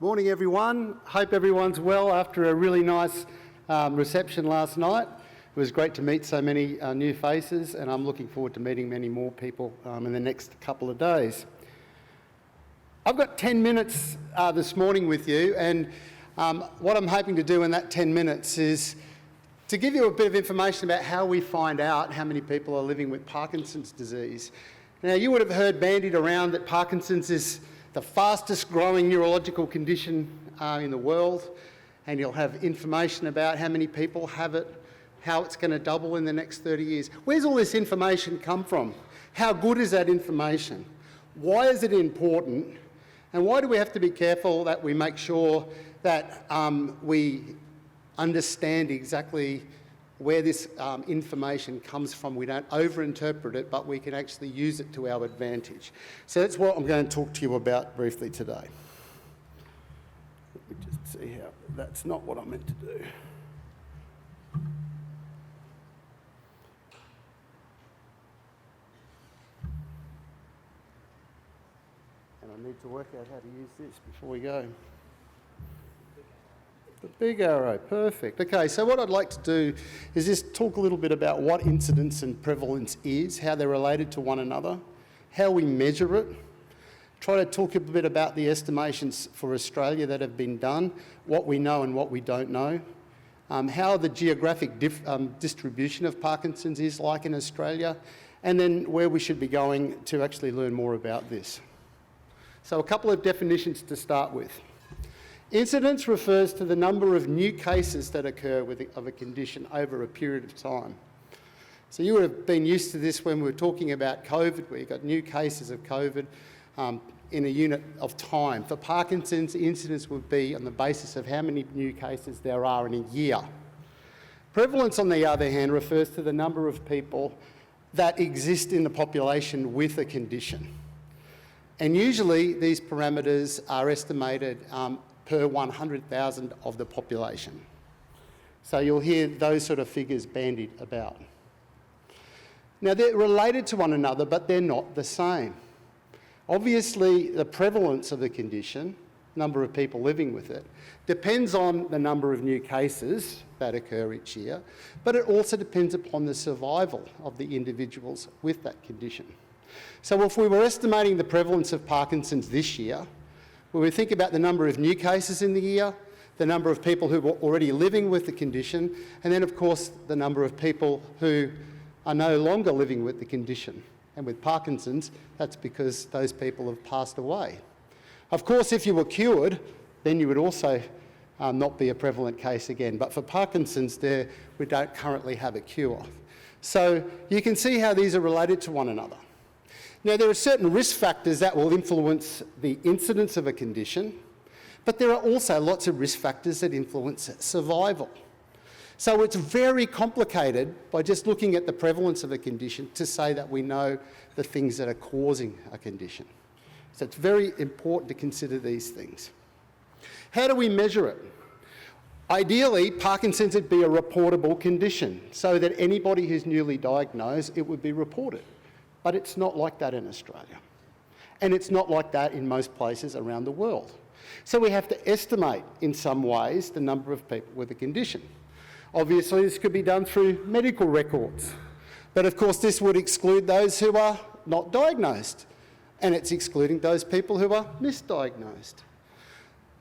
Morning everyone. Hope everyone's well after a really nice reception last night. It was great to meet so many new faces, and I'm looking forward to meeting many more people in the next couple of days. I've got 10 minutes this morning with you, and what I'm hoping to do in that 10 minutes is to give you a bit of information about how we find out how many people are living with Parkinson's disease. Now, you would have heard bandied around that Parkinson's is the fastest growing neurological condition in the world, and you'll have information about how many people have it, how it's going to double in the next 30 years. Where's all this information come from? How good is that information? Why is it important? And why do we have to be careful that we make sure that we understand exactly where this information comes from? We don't overinterpret it, but we can actually use it to our advantage. So that's what I'm going to talk to you about briefly today. Let me just see how that's not what I meant to do. And I need to work out how to use this before we go. The big arrow, perfect. Okay, so what I'd like to do is just talk a little bit about what incidence and prevalence is, how they're related to one another, how we measure it, try to talk a bit about the estimations for Australia that have been done, what we know and what we don't know, how the geographic distribution of Parkinson's is like in Australia, and then where we should be going to actually learn more about this. So a couple of definitions to start with. Incidence refers to the number of new cases that occur of a condition over a period of time. So you would have been used to this when we were talking about COVID, where you've got new cases of COVID in a unit of time. For Parkinson's, the incidence would be on the basis of how many new cases there are in a year. Prevalence, on the other hand, refers to the number of people that exist in the population with a condition. And usually these parameters are estimated per 100,000 of the population. So you'll hear those sort of figures bandied about. Now, they're related to one another, but they're not the same. Obviously, the prevalence of the condition, number of people living with it, depends on the number of new cases that occur each year, but it also depends upon the survival of the individuals with that condition. So if we were estimating the prevalence of Parkinson's this year, we would think about the number of new cases in the year, the number of people who were already living with the condition, and then of course the number of people who are no longer living with the condition. And with Parkinson's, that's because those people have passed away. Of course, if you were cured, then you would also not be a prevalent case again. But for Parkinson's, we don't currently have a cure. So you can see how these are related to one another. Now, there are certain risk factors that will influence the incidence of a condition, but there are also lots of risk factors that influence survival. So it's very complicated by just looking at the prevalence of a condition to say that we know the things that are causing a condition. So it's very important to consider these things. How do we measure it? Ideally, Parkinson's would be a reportable condition, so that anybody who's newly diagnosed, it would be reported. But it's not like that in Australia. And it's not like that in most places around the world. So we have to estimate, in some ways, the number of people with a condition. Obviously, this could be done through medical records. But of course, this would exclude those who are not diagnosed. And it's excluding those people who are misdiagnosed.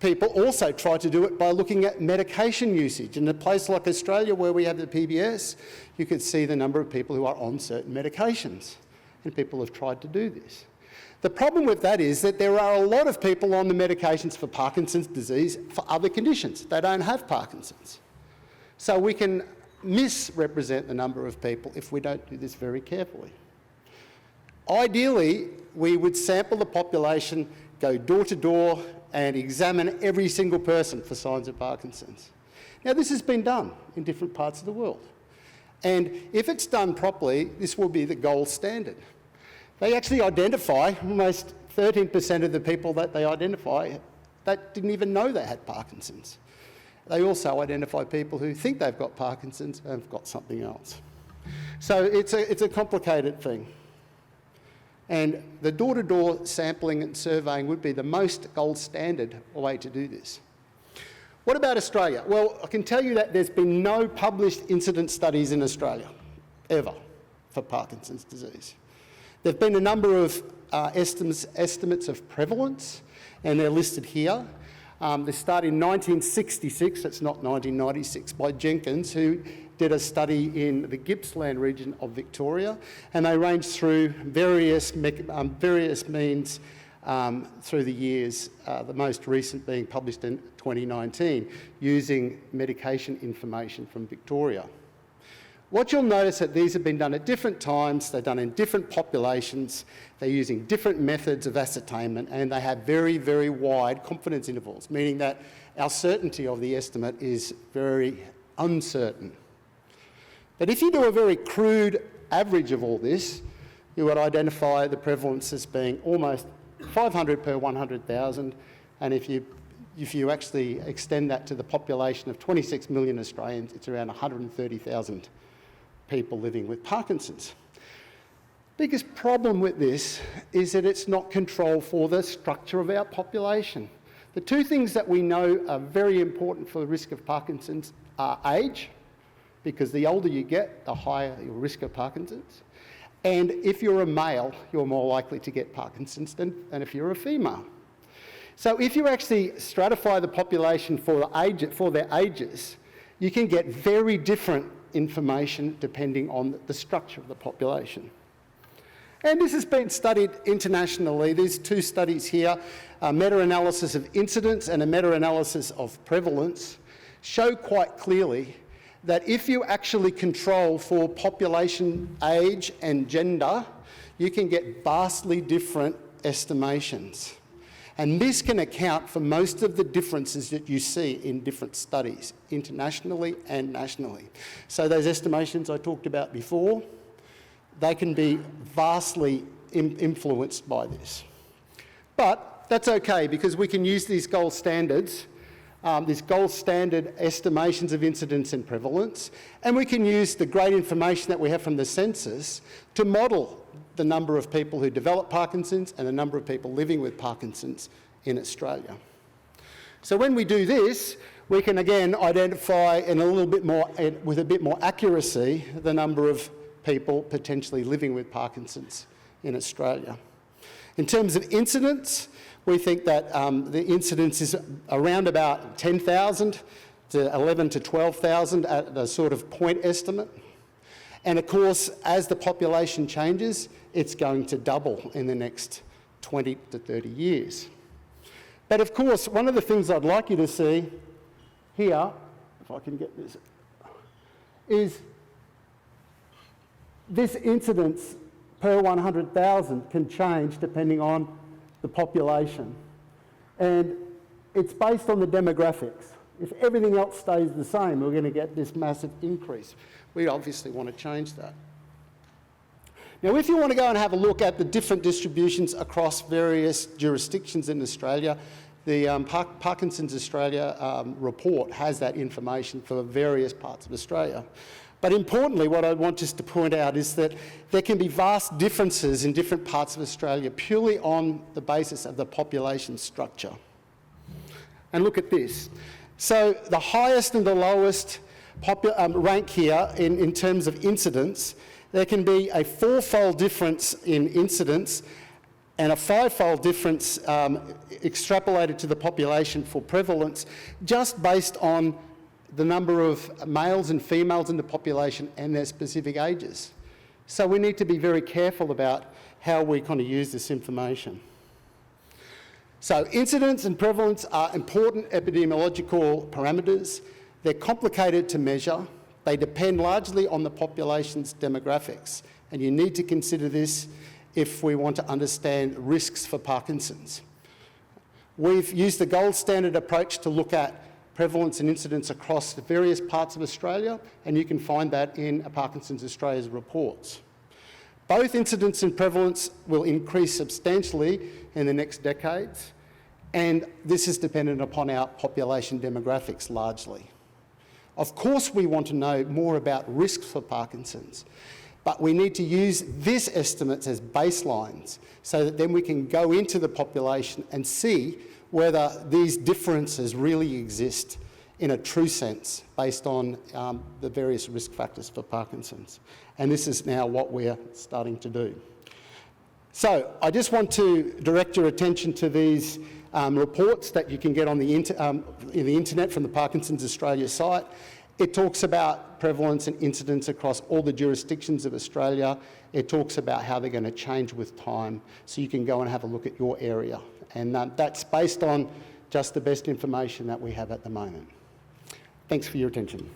People also try to do it by looking at medication usage. In a place like Australia, where we have the PBS, you could see the number of people who are on certain medications. And people have tried to do this. The problem with that is that there are a lot of people on the medications for Parkinson's disease for other conditions. They don't have Parkinson's. So we can misrepresent the number of people if we don't do this very carefully. Ideally, we would sample the population, go door to door, and examine every single person for signs of Parkinson's. Now, this has been done in different parts of the world. And if it's done properly, this will be the gold standard. They actually identify almost 13% of the people that they identify that didn't even know they had Parkinson's. They also identify people who think they've got Parkinson's and have got something else. So it's a complicated thing. And the door-to-door sampling and surveying would be the most gold standard way to do this. What about Australia? Well, I can tell you that there's been no published incidence studies in Australia, ever, for Parkinson's disease. There have been a number of estimates of prevalence, and they're listed here. They started in 1966, that's not 1996, by Jenkins, who did a study in the Gippsland region of Victoria, and they ranged through various means through the years, the most recent being published in 2019, using medication information from Victoria. What you'll notice that these have been done at different times, they're done in different populations, they're using different methods of ascertainment, and they have very, very wide confidence intervals, meaning that our certainty of the estimate is very uncertain. But if you do a very crude average of all this, you would identify the prevalence as being almost 500 per 100,000, and if you actually extend that to the population of 26 million Australians, it's around 130,000 people living with Parkinson's. Biggest problem with this is that it's not controlled for the structure of our population. The two things that we know are very important for the risk of Parkinson's are age, because the older you get, the higher your risk of Parkinson's. And if you're a male, you're more likely to get Parkinson's than if you're a female. So if you actually stratify the population for their ages, you can get very different information depending on the structure of the population. And this has been studied internationally. There's two studies here, a meta-analysis of incidence and a meta-analysis of prevalence, show quite clearly that if you actually control for population age and gender, you can get vastly different estimations. And this can account for most of the differences that you see in different studies, internationally and nationally. So those estimations I talked about before, they can be vastly influenced by this. But that's okay, because we can use these gold standards, these gold standard estimations of incidence and prevalence, and we can use the great information that we have from the census to model the number of people who develop Parkinson's and the number of people living with Parkinson's in Australia. So when we do this, we can again identify in a little bit more, with a bit more accuracy, the number of people potentially living with Parkinson's in Australia. In terms of incidence, we think that the incidence is around about 10,000 to 11,000 to 12,000 at the sort of point estimate. And of course, as the population changes, it's going to double in the next 20 to 30 years. But of course, one of the things I'd like you to see here, if I can get this, is this incidence per 100,000 can change depending on the population. And it's based on the demographics. If everything else stays the same, we're going to get this massive increase. We obviously want to change that. Now, if you want to go and have a look at the different distributions across various jurisdictions in Australia, the Parkinson's Australia report has that information for various parts of Australia. But importantly, what I want just to point out is that there can be vast differences in different parts of Australia purely on the basis of the population structure. And look at this. So the highest and the lowest rank here in terms of incidence, there can be a fourfold difference in incidence and a fivefold difference extrapolated to the population for prevalence, just based on the number of males and females in the population and their specific ages. So we need to be very careful about how we kind of use this information. So incidence and prevalence are important epidemiological parameters. They're complicated to measure. They depend largely on the population's demographics, and you need to consider this if we want to understand risks for Parkinson's. We've used the gold standard approach to look at prevalence and incidence across the various parts of Australia, and you can find that in Parkinson's Australia's reports. Both incidence and prevalence will increase substantially in the next decades, and this is dependent upon our population demographics largely. Of course, we want to know more about risks for Parkinson's, But we need to use these estimates as baselines so that then we can go into the population and see whether these differences really exist in a true sense based on the various risk factors for Parkinson's. And this is now what we're starting to do. So I just want to direct your attention to these reports that you can get on the internet from the Parkinson's Australia site. It talks about prevalence and incidence across all the jurisdictions of Australia. It talks about how they're going to change with time, so you can go and have a look at your area. And that's based on just the best information that we have at the moment. Thanks for your attention.